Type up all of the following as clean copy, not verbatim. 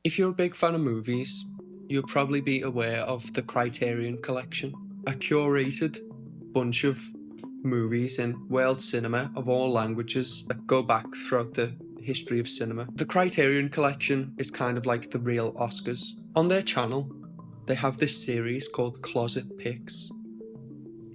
If you're a big fan of movies, you'll probably be aware of the Criterion Collection, a curated bunch of movies in world cinema of all languages that go back throughout the history of cinema. The Criterion Collection is kind of like the real Oscars. On their channel, they have this series called Closet Picks,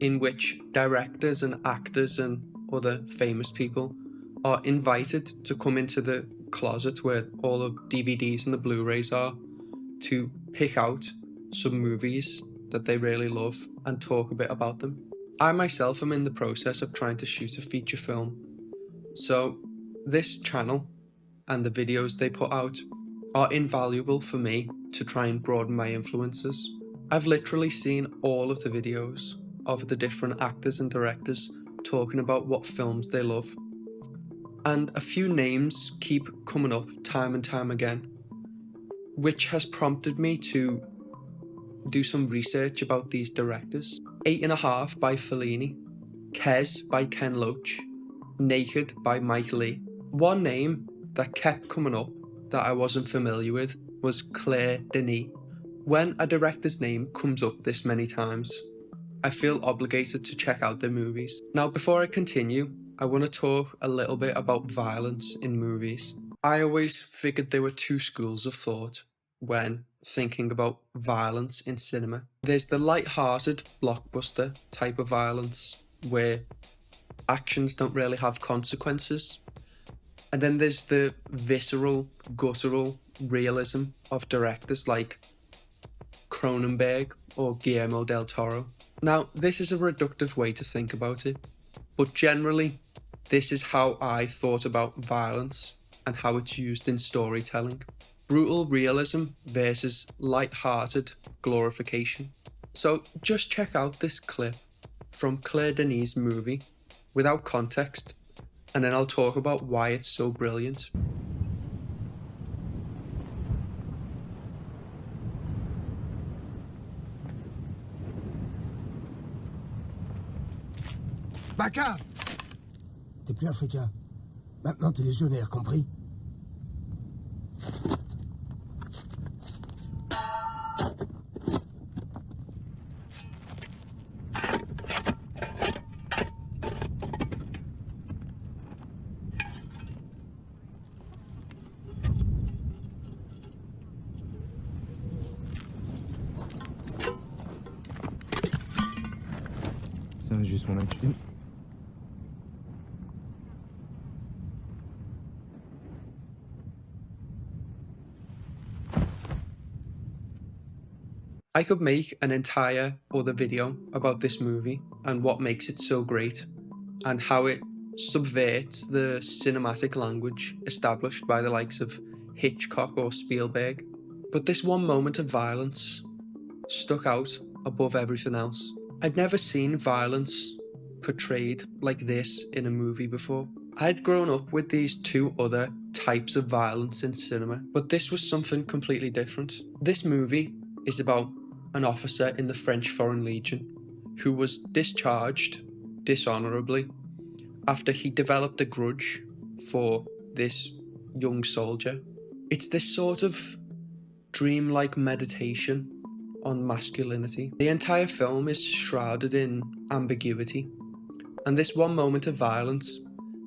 in which directors and actors and other famous people are invited to come into the closet where all the DVDs and the Blu-rays are to pick out some movies that they really love and talk a bit about them. I myself am in the process of trying to shoot a feature film, so this channel and the videos they put out are invaluable for me to try and broaden my influences. I've literally seen all of the videos of the different actors and directors talking about what films they love, and a few names keep coming up time and time again, which has prompted me to do some research about these directors. 8.5 by Fellini, Kes by Ken Loach, Naked by Mike Leigh. One name that kept coming up that I wasn't familiar with was Claire Denis. When a director's name comes up this many times, I feel obligated to check out their movies. Now, before I continue, I want to talk a little bit about violence in movies. I always figured there were two schools of thought when thinking about violence in cinema. There's the light-hearted blockbuster type of violence where actions don't really have consequences. And then there's the visceral, guttural realism of directors like Cronenberg or Guillermo del Toro. Now, this is a reductive way to think about it, but generally, this is how I thought about violence and how it's used in storytelling. Brutal realism versus light-hearted glorification. So just check out this clip from Claire Denis' movie without context, and then I'll talk about why it's so brilliant. Baka! T'es plus africain. Maintenant t'es légionnaire, compris? C'est juste mon accident. I could make an entire other video about this movie and what makes it so great and how it subverts the cinematic language established by the likes of Hitchcock or Spielberg. But this one moment of violence stuck out above everything else. I'd never seen violence portrayed like this in a movie before. I'd grown up with these two other types of violence in cinema, but this was something completely different. This movie is about an officer in the French Foreign Legion who was discharged dishonorably after he developed a grudge for this young soldier. It's this sort of dreamlike meditation on masculinity. The entire film is shrouded in ambiguity, and this one moment of violence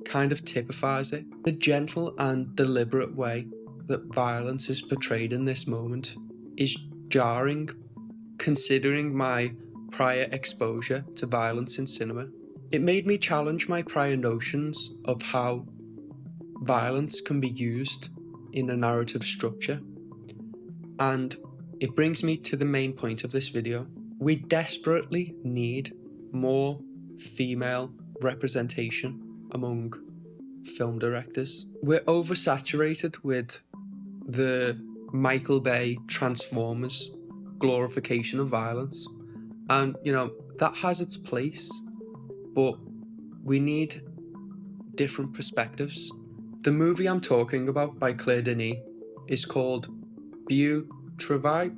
kind of typifies it. The gentle and deliberate way that violence is portrayed in this moment is jarring, considering my prior exposure to violence in cinema. It made me challenge my prior notions of how violence can be used in a narrative structure. And it brings me to the main point of this video. We desperately need more female representation among film directors. We're oversaturated with the Michael Bay Transformers glorification of violence, and that has its place, but we need different perspectives. The movie I'm talking about by Claire Denis is called Beau Travail,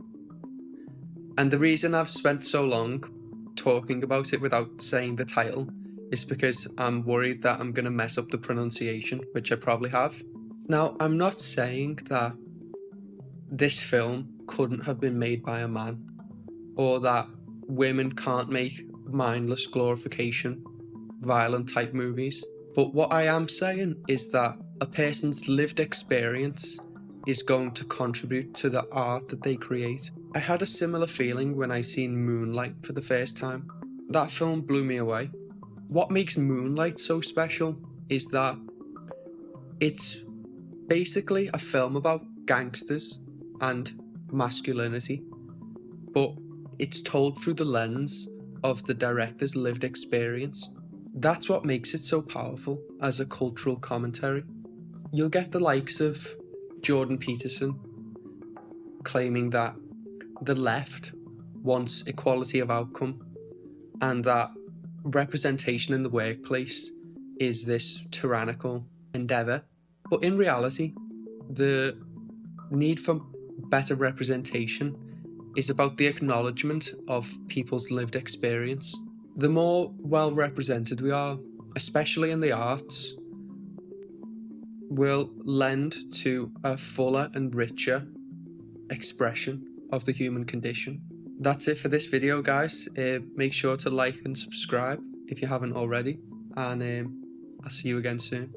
and the reason I've spent so long talking about it without saying the title is because I'm worried that I'm going to mess up the pronunciation, which I probably have. Now, I'm not saying that this film couldn't have been made by a man, or that women can't make mindless glorification, violent type movies. But what I am saying is that a person's lived experience is going to contribute to the art that they create. I had a similar feeling when I seen Moonlight for the first time. That film blew me away. What makes Moonlight so special is that it's basically a film about gangsters and masculinity, but it's told through the lens of the director's lived experience. That's what makes it so powerful as a cultural commentary. You'll get the likes of Jordan Peterson claiming that the left wants equality of outcome and that representation in the workplace is this tyrannical endeavour. But in reality, the need for better representation is about the acknowledgement of people's lived experience. The more well represented we are, especially in the arts, will lend to a fuller and richer expression of the human condition. That's it for this video, guys. Make sure to like and subscribe if you haven't already, and I'll see you again soon.